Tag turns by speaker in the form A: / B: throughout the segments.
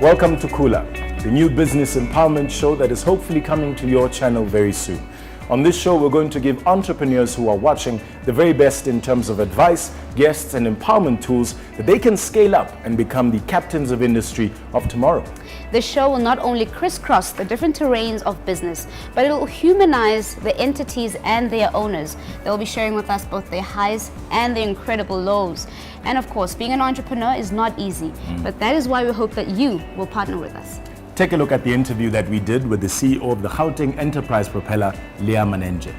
A: Welcome to Khula, the new business empowerment show that is hopefully coming to your channel very soon. On this show, we're going to give entrepreneurs who are watching the very best in terms of advice, guests, and empowerment tools that they can scale up and become the captains of industry of tomorrow.
B: The show will not only crisscross the different terrains of business, but it will humanize the entities and their owners. They'll be sharing with us both their highs and their incredible lows. And of course, being an entrepreneur is not easy, but that is why we hope that you will partner with us.
A: Take a look at the interview that we did with the CEO of the Gauteng Enterprise Propeller, Leah Manenje.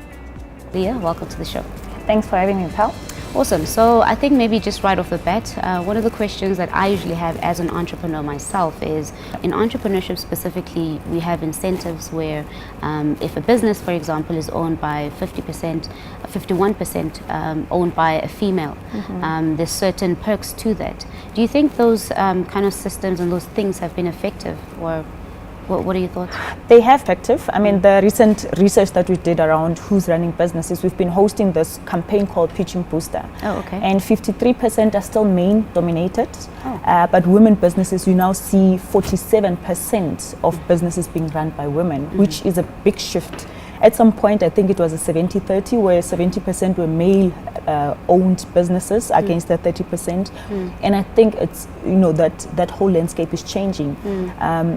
B: Leah, welcome to the show.
C: Thanks for having me, pal.
B: Awesome. So I think maybe just right off the bat, one of the questions that I usually have as an entrepreneur myself is, in entrepreneurship specifically, we have incentives where if a business, for example, is owned by 50%, 51% owned by a female, there's certain perks to that. Do you think those kind of systems and those things have been effective, or what are your thoughts?
C: They have effective. I mean, the recent research that we did around who's running businesses, we've been hosting this campaign called Pitching Booster.
B: Oh, okay.
C: And 53% are still male dominated, but women businesses, you now see 47% of businesses being run by women, which is a big shift. At some point, I think it was a 70-30, where 70% were male-owned businesses against the 30%. And I think it's, that whole landscape is changing.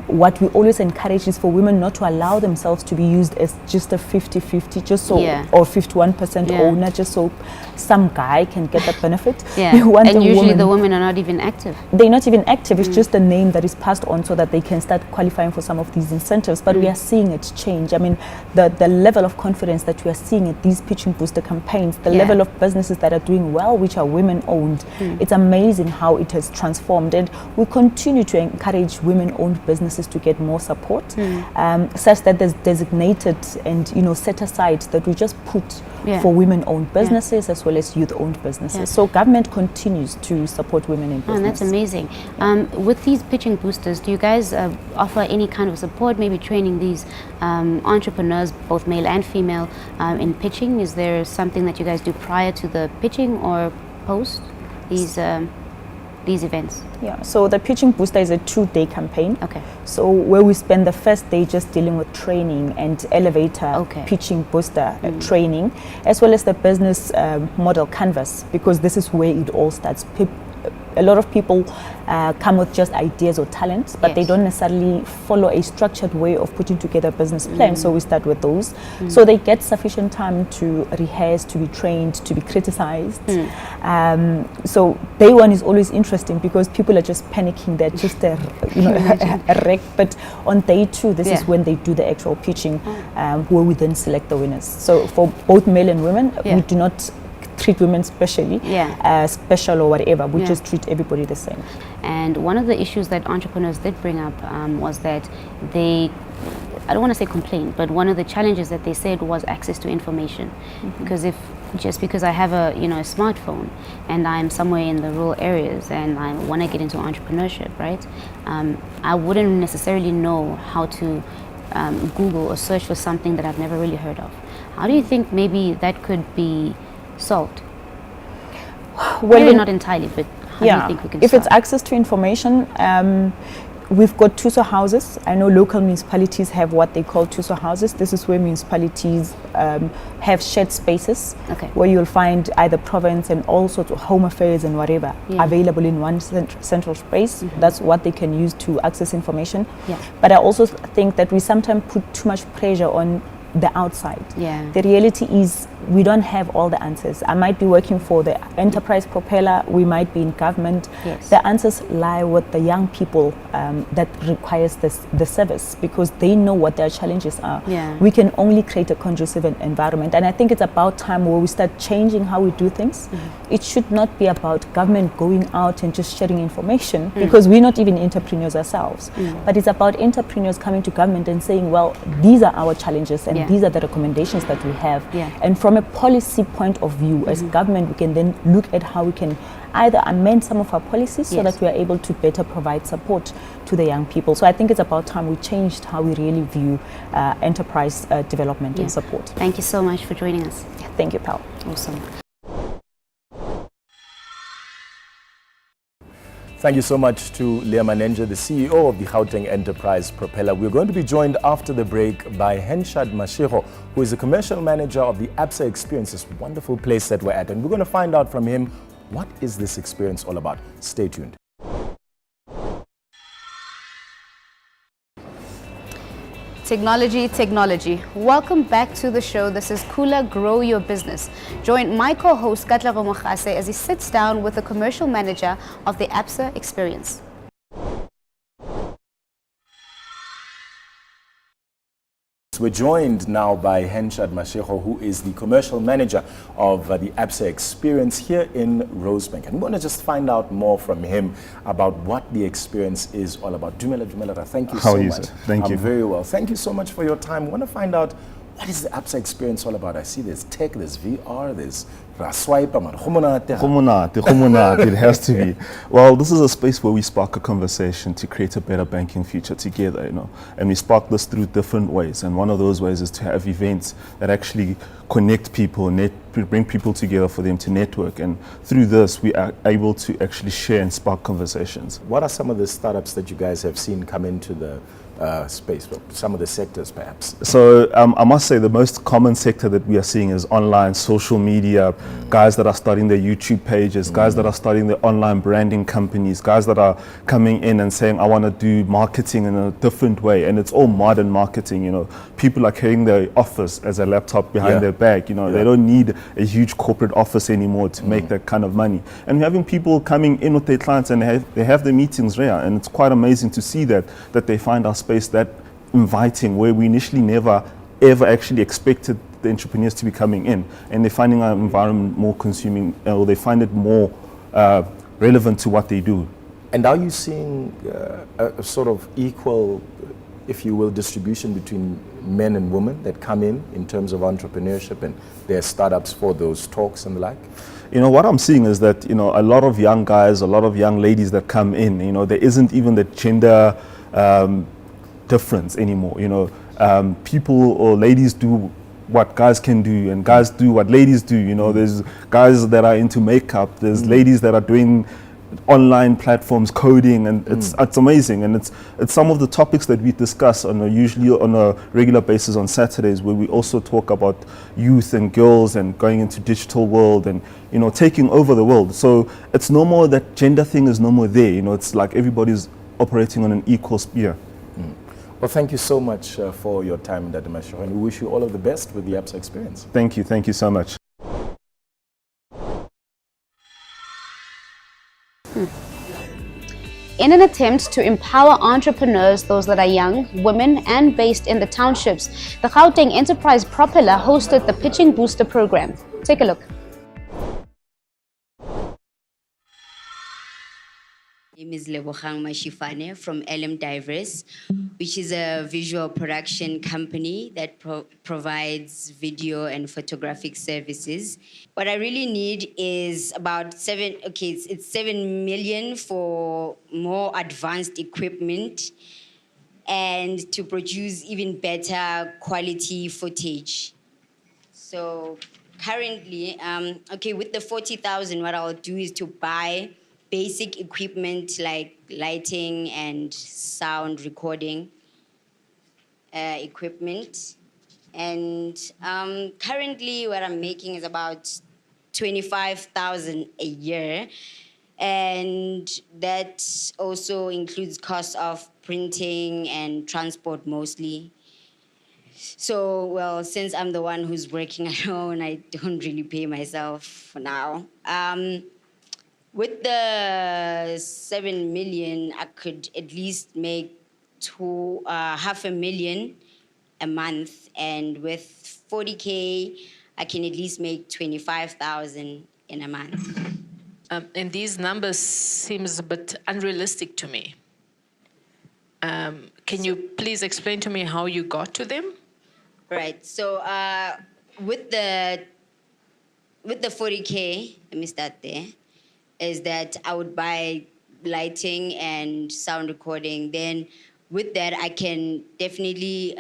C: What we always encourage is for women not to allow themselves to be used as just a 50-50, just so, or 51% owner, just so some guy can get that benefit.
B: And usually the women are not even active.
C: They're not even active. It's just a name that is passed on so that they can start qualifying for some of these incentives. But we are seeing it change. I mean, the level of confidence that we are seeing at these Pitching Booster campaigns, the level of businesses that are doing well, which are women-owned, it's amazing how it has transformed. And we continue to encourage women-owned businesses to get more support, such that there's designated and set aside that we just put for women-owned businesses as well as youth-owned businesses. So government continues to support women in business.
B: And that's amazing. With these Pitching Boosters, do you guys offer any kind of support, maybe training these entrepreneurs, both male and female, in pitching? Is there something that you guys do prior to the pitching or post these events?
C: Yeah, so the Pitching Booster is a 2-day campaign.
B: Okay.
C: So where we spend the first day just dealing with training and elevator Pitching Booster training, as well as the business model canvas, because this is where it all starts. A lot of people come with just ideas or talents, but they don't necessarily follow a structured way of putting together a business plan. So we start with those. So they get sufficient time to rehearse, to be trained, to be criticized. So day one is always interesting because people are just panicking. They're just a wreck. But on day two, this is when they do the actual pitching, where we then select the winners. So for both male and women, we do not treat women specially, special or whatever. We just treat everybody the same.
B: And one of the issues that entrepreneurs did bring up was that they, I don't want to say complain, but one of the challenges that they said was access to information. Because just because I have a a smartphone and I'm somewhere in the rural areas and I want to get into entrepreneurship, right? I wouldn't necessarily know how to Google or search for something that I've never really heard of. How do you think maybe that could be solved? Well, maybe not entirely, but how do you think we can
C: if
B: start?
C: it's access to information, we've got TUSO houses. I know local municipalities have what they call TUSO houses. This is where municipalities have shared spaces where you'll find either province and all sorts of home affairs and whatever available in one central space. That's what they can use to access information. But I also think that we sometimes put too much pressure on the outside. The reality is we don't have all the answers. I might be working for the enterprise propeller, we might be in government. The answers lie with the young people that requires the service, because they know what their challenges are. We can only create a conducive environment, and I think it's about time where we start changing how we do things. It should not be about government going out and just sharing information, because we're not even entrepreneurs ourselves. But it's about entrepreneurs coming to government and saying, well, these are our challenges and these are the recommendations that we have. And from a policy point of view, as government, we can then look at how we can either amend some of our policies so that we are able to better provide support to the young people. So I think it's about time we changed how we really view enterprise development and support.
B: Thank you so much for joining us.
C: Thank you, pal.
B: Awesome.
A: Thank you so much to Leah Manenja, the CEO of the Gauteng Enterprise Propeller. We're going to be joined after the break by Henshad Mashiro, who is the commercial manager of the ABSA Experience, this wonderful place that we're at. And we're going to find out from him, what is this experience all about? Stay tuned.
B: Technology, technology. Welcome back to the show. This is Khula, Grow Your Business. Join my co-host Katlego Mokhase as he sits down with the commercial manager of the ABSA Experience.
A: We're joined now by Henshad Mashiro, who is the commercial manager of the ABSA Experience here in Rosebank. And we want to just find out more from him about what the experience is all about. Dumela, thank you so much.
D: Thank you.
A: I'm very well. Thank you so much for your time. We want to find out, what is the ABSA Experience all about? I see there's tech, there's VR, there's swipe,
D: it has to be. Well, this is a space where we spark a conversation to create a better banking future together, and we spark this through different ways. And one of those ways is to have events that actually connect people, bring people together for them to network. And through this, we are able to actually share and spark conversations.
A: What are some of the startups that you guys have seen come into the space, some of the sectors perhaps?
D: So I must say the most common sector that we are seeing is online, social media, guys that are starting their YouTube pages, guys that are starting their online branding companies, guys that are coming in and saying, I want to do marketing in a different way. And it's all modern marketing, People are carrying their office as a laptop behind their back, They don't need a huge corporate office anymore to make that kind of money. And we're having people coming in with their clients and they have their meetings there. And it's quite amazing to see that they find our space that inviting, where we initially never ever actually expected the entrepreneurs to be coming in, and they're finding our environment more consuming, or they find it more relevant to what they do.
A: And are you seeing a sort of equal, if you will, distribution between men and women that come in terms of entrepreneurship and their startups for those talks and the like?
D: What I'm seeing is that, a lot of young guys, a lot of young ladies that come in, there isn't even the gender difference anymore. People or ladies do what guys can do, and guys do what ladies do. There's guys that are into makeup, there's ladies that are doing online platforms, coding, and it's amazing. And it's some of the topics that we discuss usually on a regular basis on Saturdays, where we also talk about youth and girls and going into digital world and taking over the world. So it's no more, that gender thing is no more there. It's like everybody's operating on an equal sphere.
A: Well, thank you so much for your time, Dada Mashiro, and we wish you all of the best with the ABSA Experience.
D: Thank you so much.
B: In an attempt to empower entrepreneurs, those that are young, women, and based in the townships, the Gauteng Enterprise Propeller hosted the Pitching Booster program. Take a look.
E: My name is Lebogang Mashifane from LM Diverse, which is a visual production company that provides video and photographic services. What I really need is about it's 7 million for more advanced equipment and to produce even better quality footage. So currently, with the 40,000, what I'll do is to buy basic equipment like lighting and sound recording equipment. And currently what I'm making is about 25,000 a year. And that also includes costs of printing and transport mostly. So, well, since I'm the one who's working alone, I don't really pay myself for now. With the 7 million, I could at least make $500,000 a month, and with 40K, I can at least make 25,000 in a month.
F: And these numbers seems a bit unrealistic to me. Can you please explain to me how you got to them?
E: Right. So with the 40K, let me start there, is that I would buy lighting and sound recording. Then with that, I can definitely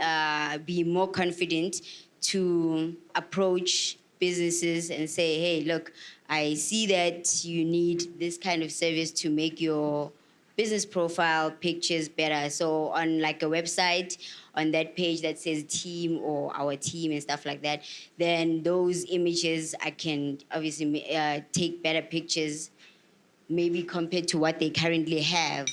E: be more confident to approach businesses and say, hey, look, I see that you need this kind of service to make your business profile pictures better. So on like a website, on that page that says team or our team and stuff like that, then those images I can obviously take better pictures, maybe compared to what they currently have.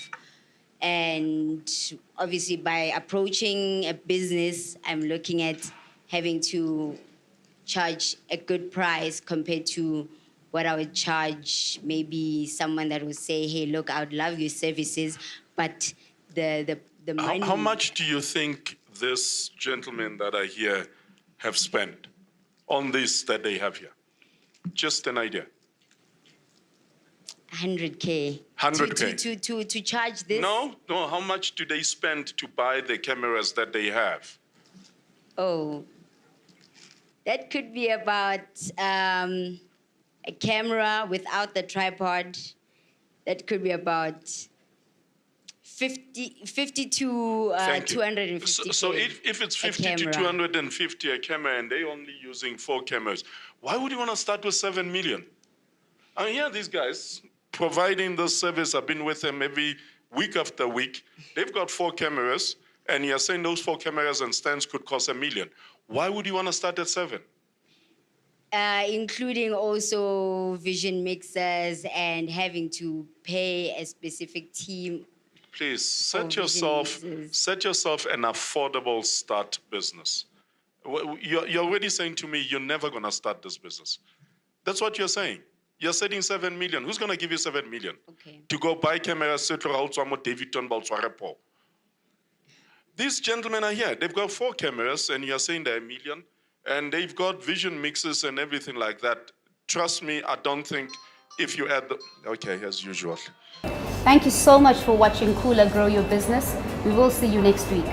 E: And obviously by approaching a business, I'm looking at having to charge a good price compared to what I would charge maybe someone that would say, hey, look, I would love your services, but the money...
G: How much do you think this gentlemen that are here have spent on this that they have here? Just an idea.
E: 100K.
G: 100K.
E: To charge this?
G: No, how much do they spend to buy the cameras that they have?
E: Oh, that could be about a camera without the tripod. That could be about 50 to 250.
G: So if it's 50 to 250 a camera and they're only using 4 cameras, why would you want to start with 7 million? I mean, yeah, these guys providing this service, I've been with them every week after week. They've got 4 cameras, and you're saying those 4 cameras and stands could cost $1 million. Why would you want to start at 7?
E: Including also vision mixers and having to pay a specific team.
G: Please set yourself an affordable start business. You're already saying to me you're never going to start this business. That's what you're saying. You're setting 7 million. Who's going to give you 7 million?
E: Okay.
G: To go buy cameras, David. These gentlemen are here. They've got 4 cameras, and you're saying they're $1 million, and they've got vision mixes and everything like that. Trust me, I don't think if you add the... Okay, as usual.
B: Thank you so much for watching Khula Grow Your Business. We will see you next week.